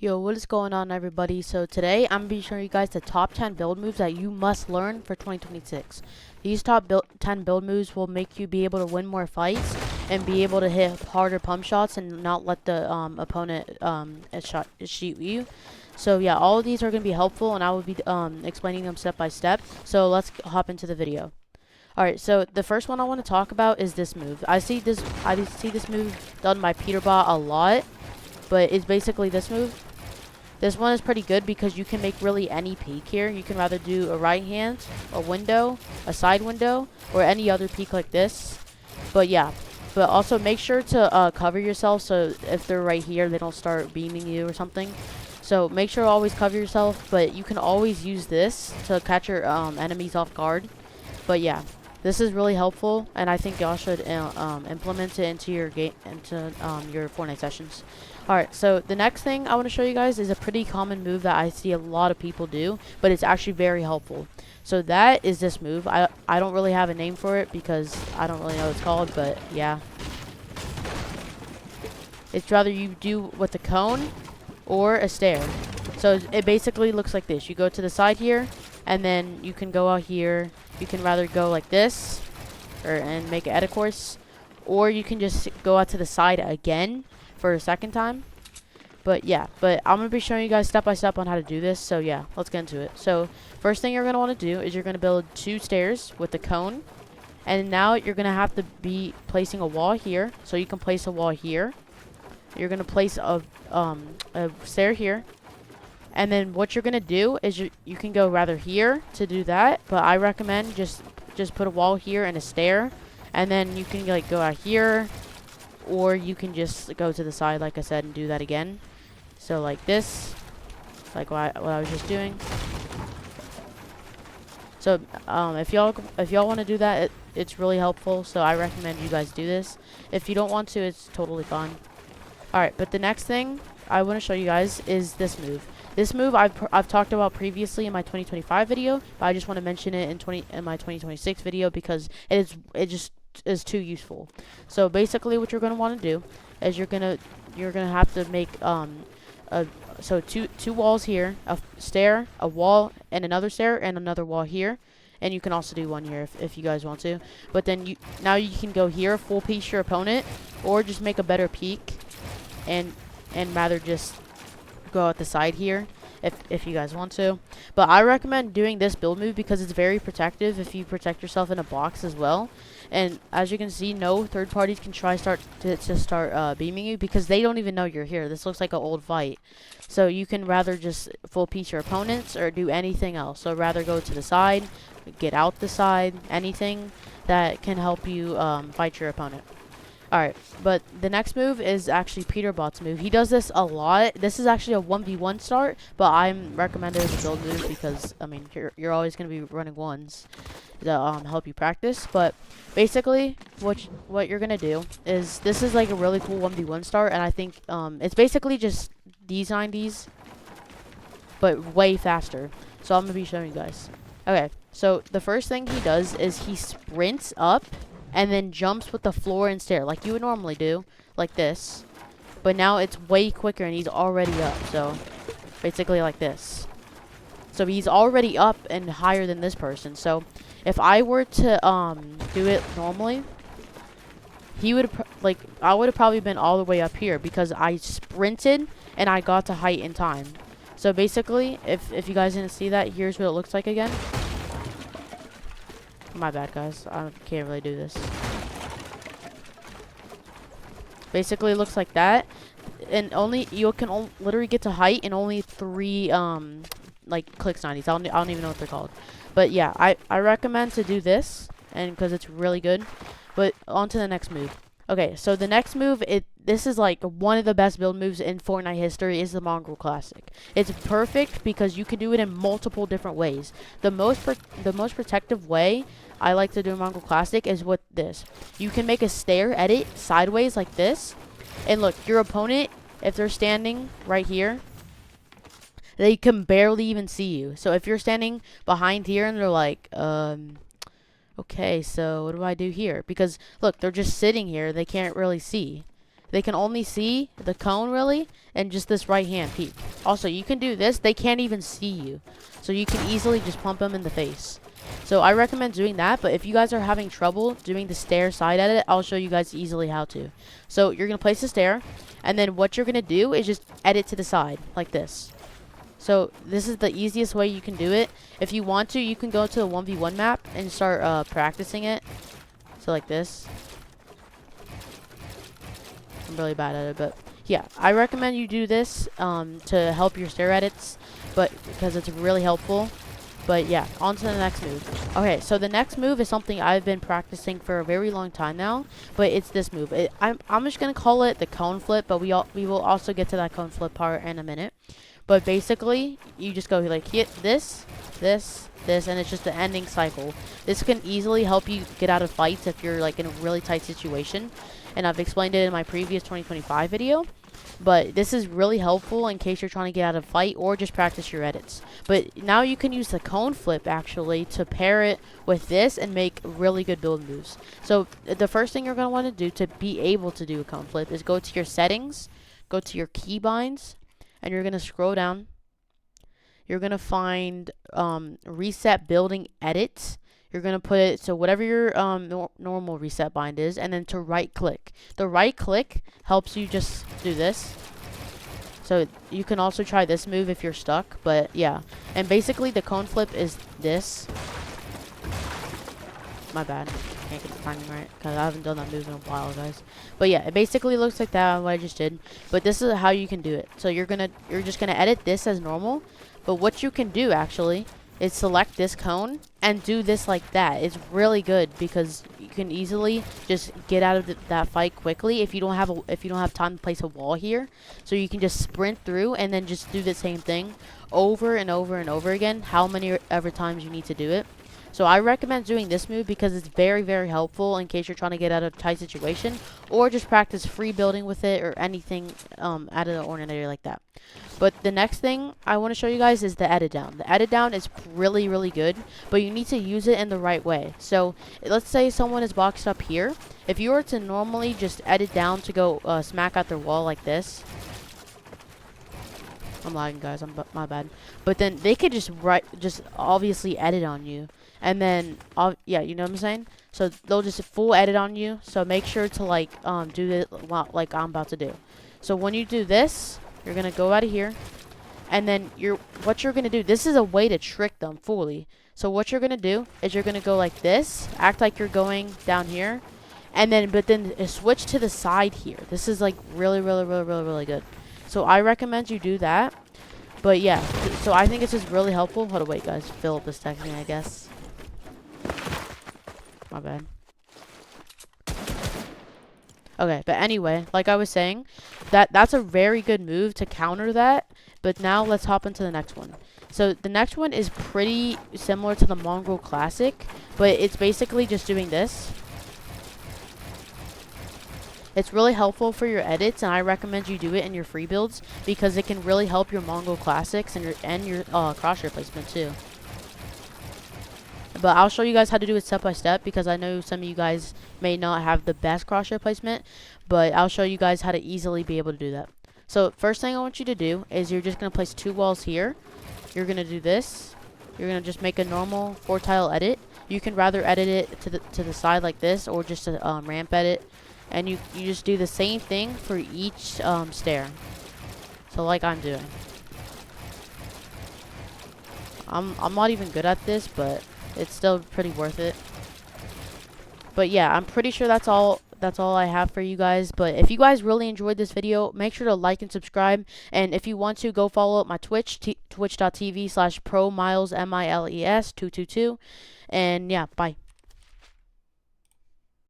Yo, what is going on, everybody? So today I'm going to be showing you guys the top 10 build moves that you must learn for 2026. These top 10 build moves will make you be able to win more fights and be able to hit harder pump shots and not let the opponent shoot you. So yeah, all of these are going to be helpful, and I will be explaining them step by step. So let's hop into the video. Alright, so the first one I want to talk about is this move. I see this move done by Peterbot a lot, but it's basically this move. This one is pretty good because you can make really any peek here. You can rather do a right hand, a window, a side window, or any other peek like this. But yeah, but also make sure to cover yourself so if they're right here, they don't start beaming you or something. So make sure to always cover yourself, but you can always use this to catch your enemies off guard. But yeah, this is really helpful, and I think y'all should implement it into your your Fortnite sessions. Alright, so the next thing I want to show you guys is a pretty common move that I see a lot of people do, but it's actually very helpful. So that is this move. I don't really have a name for it because I don't really know what it's called, but yeah. It's rather you do with a cone or a stair. So it basically looks like this. You go to the side here, and then you can go out here. You can rather go like this, and make an edit course, or you can just go out to the side again for a second time. But yeah, but I'm going to be showing you guys step by step on how to do this. So yeah, let's get into it. So first thing you're going to want to do is you're going to build 2 stairs with the cone. And now you're going to have to be placing a wall here. So you can place a wall here. You're going to place a stair here. And then what you're going to do is you can go rather here to do that. But I recommend just put a wall here and a stair. And then you can like go out here. Or you can just go to the side, like I said, and do that again. So like this, like what I was just doing. So if y'all want to do that, it's really helpful. So I recommend you guys do this. If you don't want to, it's totally fine. All right, but the next thing I want to show you guys is this move. This move I've talked about previously in my 2025 video, but I just want to mention it in my 2026 video because it just is too useful. So basically what you're going to want to do is you're going to have to make so two walls here, a stair, a wall, and another stair, and another wall here. And you can also do one here if you guys want to. But then now you can go here, full piece your opponent, or just make a better peek and rather just go at the side here if you guys want to. But I recommend doing this build move because it's very protective if you protect yourself in a box as well. And as you can see, no third parties can try start beaming you because they don't even know you're here. This looks like an old fight. So you can rather just full piece your opponents or do anything else. So rather go to the side, get out the side, anything that can help you fight your opponent. Alright, but the next move is actually Peterbot's move. He does this a lot. This is actually a 1v1 start, but I'm recommended as a build move because, I mean, you're always going to be running ones to help you practice. But basically, what you're going to do is, this is like a really cool 1v1 start, and I think it's basically just these 90s, but way faster. So I'm going to be showing you guys. Okay, so the first thing he does is he sprints up and then jumps with the floor and stair like you would normally do, like this. But now it's way quicker and he's already up, so basically like this. So he's already up and higher than this person. So if I were to do it normally, he would I would have probably been all the way up here because I sprinted and I got to height in time. So basically, if you guys didn't see that, here's what it looks like again. My bad, guys. I can't really do this. Basically, it looks like that, and you can literally get to height in only 3 like clicks 90s. I don't even know what they're called, but yeah, I recommend to do this, and because it's really good. But on to the next move. Okay, so the next move, this is like one of the best build moves in Fortnite history, is the Mongraal Classic. It's perfect because you can do it in multiple different ways. The most protective way I like to do Mongraal Classic is with this. You can make a stair edit sideways like this, and look, your opponent, if they're standing right here, they can barely even see you. So if you're standing behind here and they're like, okay, so what do I do here? Because look, they're just sitting here. They can't really see. they can only see the cone really and just this right hand peek. Also, you can do this, they can't even see you. So you can easily just pump them in the face. So I recommend doing that, but if you guys are having trouble doing the stair side edit, I'll show you guys easily how to. So you're going to place the stair, and then what you're going to do is just edit to the side, like this. So this is the easiest way you can do it. If you want to, you can go to the 1v1 map and start practicing it. So like this. I'm really bad at it, but yeah, I recommend you do this to help your stair edits, but because it's really helpful. But yeah, on to the next move. Okay, so the next move is something I've been practicing for a very long time now, but it's this move. I'm just gonna call it the cone flip, but we will also get to that cone flip part in a minute. But basically, you just go like hit this, this, this, and it's just the ending cycle. This can easily help you get out of fights if you're like in a really tight situation, and I've explained it in my previous 2025 video. But this is really helpful in case you're trying to get out of a fight or just practice your edits. But now you can use the cone flip actually to pair it with this and make really good build moves. So the first thing you're going to want to do to be able to do a cone flip is go to your settings, go to your keybinds, and you're going to scroll down. You're going to find reset building edits. You're going to put it to whatever your normal reset bind is, and then to right click. The right click helps you just do this. So you can also try this move if you're stuck, but yeah. And basically the cone flip is this. My bad. Can't get the timing right because I haven't done that move in a while, guys. But yeah, it basically looks like that, what I just did. But this is how you can do it. So you're just gonna edit this as normal. But what you can do actually is select this cone and do this like that. It's really good because you can easily just get out of that fight quickly if you don't have time to place a wall here. So you can just sprint through and then just do the same thing over and over and over again, how many ever times you need to do it. So I recommend doing this move because it's very, very helpful in case you're trying to get out of a tight situation or just practice free building with it or anything out of the ordinary like that. But the next thing I want to show you guys is the edit down. The edit down is really, really good, but you need to use it in the right way. So let's say someone is boxed up here. If you were to normally just edit down to go smack at their wall like this. I'm lagging, guys. My bad. But then they could just obviously edit on you. And then, yeah, you know what I'm saying? So they'll just full edit on you. So make sure to like do it like I'm about to do. So when you do this, you're gonna go out of here, and then what you're gonna do. This is a way to trick them fully. So what you're gonna do is you're gonna go like this, act like you're going down here, and then switch to the side here. This is like really, really, really, really, really good. So I recommend you do that. But yeah, so I think it's just really helpful. Hold on, wait, guys. Philip is texting me, I guess. My bad. Okay, but anyway, like I was saying, that's a very good move to counter that. But now let's hop into the next one. So the next one is pretty similar to the Mongraal Classic, but it's basically just doing this. It's really helpful for your edits, and I recommend you do it in your free builds because it can really help your Mongraal Classics and your crosshair placement too. But I'll show you guys how to do it step by step because I know some of you guys may not have the best crosshair placement, but I'll show you guys how to easily be able to do that. So first thing I want you to do is you're just going to place 2 walls here. You're going to do this. You're going to just make a normal 4-tile edit. You can rather edit it to the side like this or just a ramp edit. And you just do the same thing for each stair. So like I'm doing. I'm not even good at this, but it's still pretty worth it. But yeah, I'm pretty sure that's all I have for you guys. But if you guys really enjoyed this video, make sure to like and subscribe. And if you want to, go follow up my Twitch, twitch.tv/ProMiles, MILES 222. And yeah, bye.